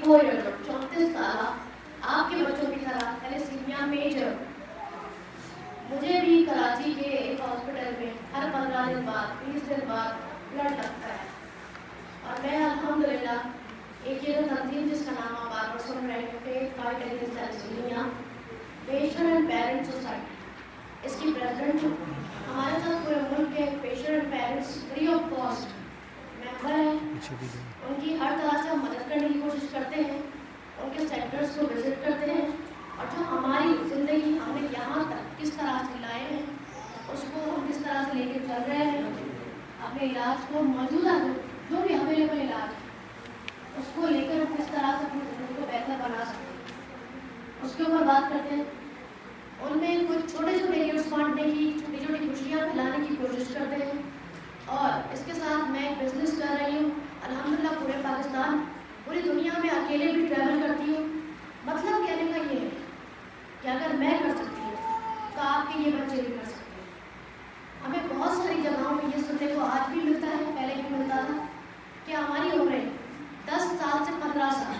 34 years old, 34 साल, आपके बच्चों की तरह थैलेसीमिया मेजर। मुझे भी कराची के एक हॉस्पिटल में हर 15 दिन बाद 20 दिन बाद ब्लड लगता है, और मैं अल्हम्दुलिल्लाह एक ये तंजीम जिसका नाम आप बार बार सुन रहे हैं, faith fight against thalassaemia patient and parents society, इसकी प्रेसिडेंट हूँ। हमारे साथ पूरे मुल्क के patient and parents free of cost member हैं। उनकी हर तरह से हम मदद करने की कोशिश करते हैं, उनके सेंटर्स को विजिट करते हैं, और जो हमारी ज़िंदगी हमने यहाँ तक किस तरह से लाए हैं उसको हम किस तरह से लेके चल रहे हैं, अपने इलाज को मौजूदा जो भी अवेलेबल इलाज उसको लेकर हम किस तरह से अपनी ज़िंदगी को बेहतर बना सकते हैं, उसके ऊपर बात करते हैं। उनमें कुछ छोटे छोटे गिफ्ट्स बांटने की, छोटी छोटी खुशियाँ फैलाने की कोशिश करते हैं। और इसके साथ मैं एक बिज़नेस कर रही हूँ अल्हम्दुलिल्लाह, पूरे पाकिस्तान पूरी दुनिया में अकेले भी ट्रैवल करती हूँ। मतलब कहने का ये है कि अगर मैं कर सकती हूँ तो आपके ये बच्चे भी कर सकते हैं। हमें बहुत सारी जगहों में ये सुनने को आज भी मिलता है, पहले भी मिलता था, कि हमारी उम्रें 10 साल से 15 साल।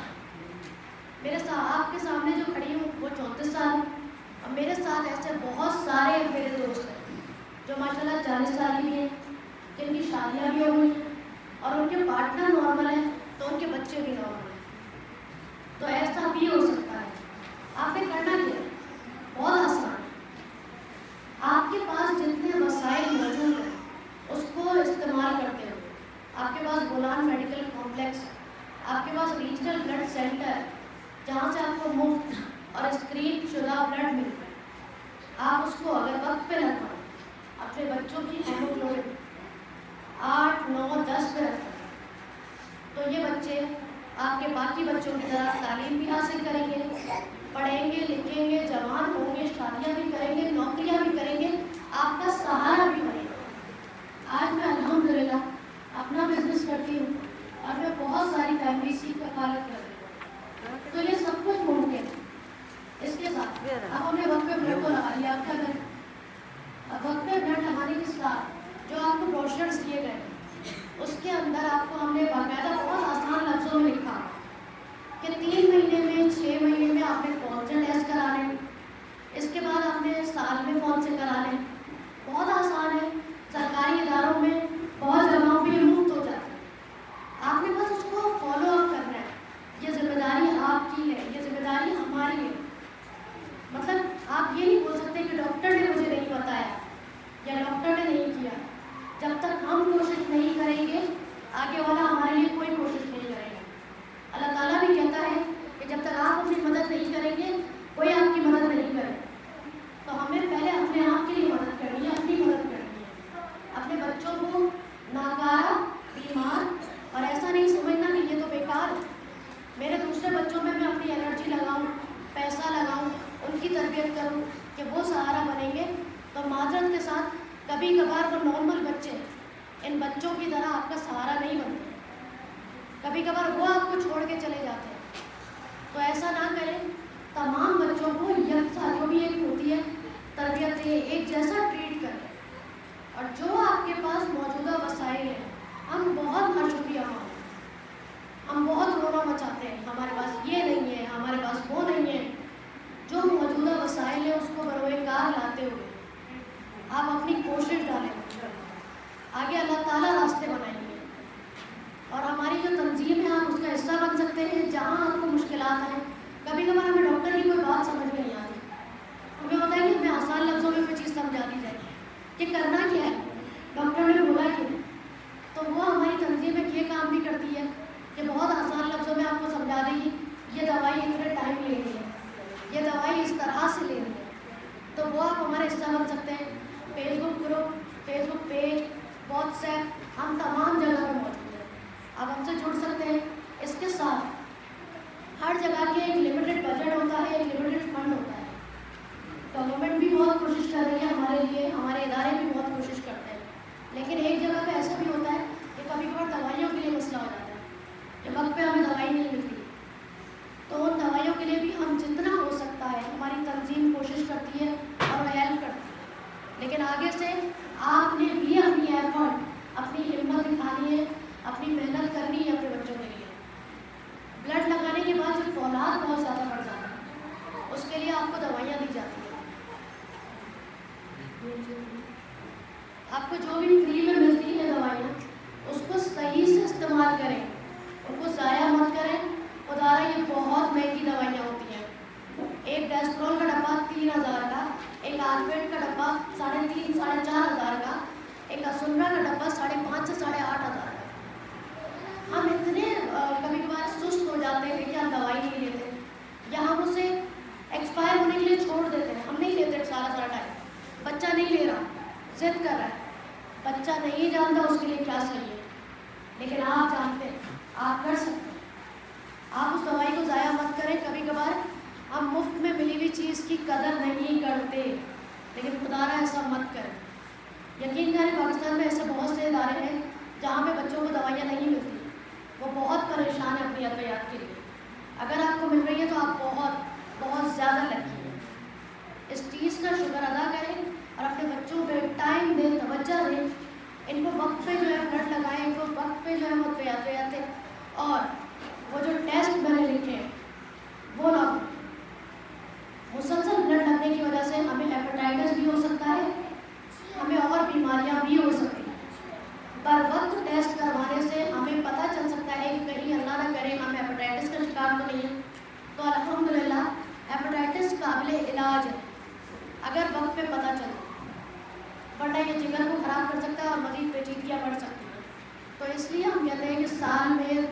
मेरे साथ आपके सामने जो खड़ी हूँ वो 34 साल, और मेरे साथ ऐसे बहुत सारे मेरे दोस्त हैं जो माशाल्लाह 40 साल की हैं, जिनकी शादियाँ भी हो गई और उनके पार्टनर नॉर्मल हैं तो उनके बच्चे भी नॉर्मल हैं। तो ऐसा भी हो सकता है। आपने करना क्या है? बहुत आसान है। आपके पास जितने वसाइल मौजूद हैं उसको इस्तेमाल करते हो। आपके पास गोलान मेडिकल कॉम्प्लेक्स है, आपके पास रीजनल ब्लड सेंटर है जहाँ से आपको मुफ्त और स्क्रीन शुदा ब्लड मिलता है। आप उसको अगर वक्त पे लगवाएं, अपने बच्चों की हेमोग्लोबिन 8, 9, 10 पे रखें तो ये बच्चे आपके बाकी बच्चों की तरह तालीम भी हासिल करेंगे, पढ़ेंगे, लिखेंगे, जवान होंगे, शादियाँ भी करेंगे, नौकरियाँ भी करेंगे, आपका सहारा भी बनेगा। आज मैं अल्हम्दुलिल्लाह अपना बिजनेस करती हूँ और मैं बहुत सारी फैमिलीज की कफालत कर रही हूँ, तो ये सब कुछ मुमकिन है। इसके साथ अब हमने वक्त पे ब्लड को लगा लिया, आप क्या करें? अब वक्त पे ब्लड लगाने के साथ जो आपको ब्रोशर्स दिए गए उसके अंदर आपको हमने बाकायदा बहुत आसान लफ्ज़ों में लिखा कि 3 महीने में, 6 महीने में आपने कौन से टेस्ट कराने, इसके बाद आपने साल में कौन से कराने। बहुत आसान है, सरकारी इदारों में बहुत जगहों पे मुफ्त हो जाता है। आपने बस उसको फॉलो अप करना है। ये जिम्मेदारी आपकी है, ये जिम्मेदारी हमारी है। मतलब आप ये नहीं बोल सकते कि डॉक्टर ने मुझे नहीं बताया या डॉक्टर ने नहीं किया। जब तक हम कोशिश नहीं करेंगे आगे वाला हमारे लिए कोई कोशिश नहीं करेगा। अल्लाह ताला भी कहता है कि जब तक आप अपनी मदद नहीं करेंगे कोई आपकी मदद नहीं करेगा। तो हमें पहले अपने आप के लिए मदद करनी है, अपनी मदद करनी है। अपने बच्चों को नाकारा, बीमार और ऐसा नहीं समझना कि ये तो बेकार है। मेरे दूसरे बच्चों में मैं अपनी एनर्जी लगाऊं, पैसा लगाऊं, उनकी तरबियत करूं कि वो सहारा बनेंगे। तो माजरत के साथ कभी कभार वो नॉर्मल बच्चे इन बच्चों की तरह आपका सहारा नहीं बनते, कभी कभार वो आपको छोड़ के चले जाते हैं। तो ऐसा ना करें, तमाम बच्चों को यकसा जो भी एक होती है तरबियत एक जैसा ट्रीट करें। और जो आपके पास मौजूदा वसाइल हैं, हम बहुत नाशुक्रिया मानते हैं, हम बहुत रोना मचाते हैं, हमारे पास ये नहीं है, हमारे पास वो नहीं है। जो मौजूदा वसाइल है उसको बरोएकार लाते हुए आप अपनी कोशिश डालें, आगे अल्लाह ताला रास्ते बनाएंगे। और हमारी जो तंजीम है आप उसका हिस्सा बन सकते हैं। जहाँ आपको मुश्किलात हैं, कभी कभार हमें डॉक्टर की कोई बात समझ में नहीं आती, हमें होता है कि हमें आसान लफ्ज़ों में कोई चीज़ समझा दी जाए कि करना क्या है, डॉक्टर ने बोला कि तो वो हमारी तंजीम एक ये काम भी करती है कि बहुत आसान लफ्ज़ों में आपको समझा देगी ये दवाई इतने टाइम लेनी है, ये दवाई इस तरह से लेनी है। तो वो आप हमारे हिस्सा बन सकते हैं। Facebook group, Facebook page, WhatsApp, हम तमाम जगह पर मौजूद हैं, आप हमसे जुड़ सकते हैं। इसके साथ हर जगह के एक लिमिटेड बजट होता है, एक लिमिटेड फंड होता है। गवर्नमेंट भी बहुत कोशिश कर रही है हमारे लिए, हमारे इदारे भी बहुत कोशिश करते हैं, लेकिन एक जगह पे ऐसा भी होता है कि कभी कभार दवाइयों के लिए मसला हो जाता है कि वक्त पे हमें दवाई नहीं मिलती। तो उन दवाइयों के लिए भी हम जितना हो सकता है हमारी तंजीम कोशिश करती है और हेल्प करती है। लेकिन आगे से आपने भी अपनी एफर्ट, अपनी हिम्मत दिखानी है, अपनी मेहनत करनी है अपने बच्चों के लिए। ब्लड लगाने के क्लासमेट का डब्बा 3,500 साढ़े 4,000 का, एक असुंडा का डब्बा 5,500 से 8,500 का। हम इतने कभी कभार सुस्त हो जाते हैं कि हम दवाई नहीं लेते, या हम उसे एक्सपायर होने के लिए छोड़ देते हैं, हम नहीं लेते सारा टाइम। बच्चा नहीं ले रहा, जिद कर रहा है, बच्चा नहीं जानता उसके लिए क्या सही है, लेकिन आप जानते हैं, आप कर सकते हैं। आप उस दवाई को ज़ाया मत करें। कभी कभार हम मुफ्त में मिली हुई चीज़ की कदर नहीं करते, लेकिन खुदारा ऐसा मत करें। यकीन करें, पाकिस्तान में ऐसे बहुत से इदारे हैं जहाँ पे बच्चों को दवाइयाँ नहीं मिलती, वो बहुत परेशान है अपनी अद्वियात के लिए। अगर आपको मिल रही है तो आप बहुत बहुत ज़्यादा लकी हैं। इस चीज़ का शुक्र अदा करें और अपने बच्चों पे टाइम दें, तवज्जो दें, इनको वक्त पे जो है ब्लड लगाएं, इनको वक्त पे जो है वो अद्वियात, और वो जो टेस्ट मैंने लिखे हैं वो ना, मुसलसल ब्लड लगने की वजह से हमें हेपेटाइटिस भी हो सकता है, हमें और बीमारियां भी हो सकती हैं। पर वक्त टेस्ट करवाने से हमें पता चल सकता है कि कहीं अल्लाह ना करे हम हेपेटाइटिस का शिकार तो नहीं है। तो अल्हम्दुलिल्लाह हेपेटाइटिस काबिल इलाज है अगर वक्त पे पता चले, वरना ये जिगर को ख़राब कर सकता है और मज़ीद पेचीदगियाँ बढ़ सकती हैं। तो इसलिए हम कहते हैं कि साल में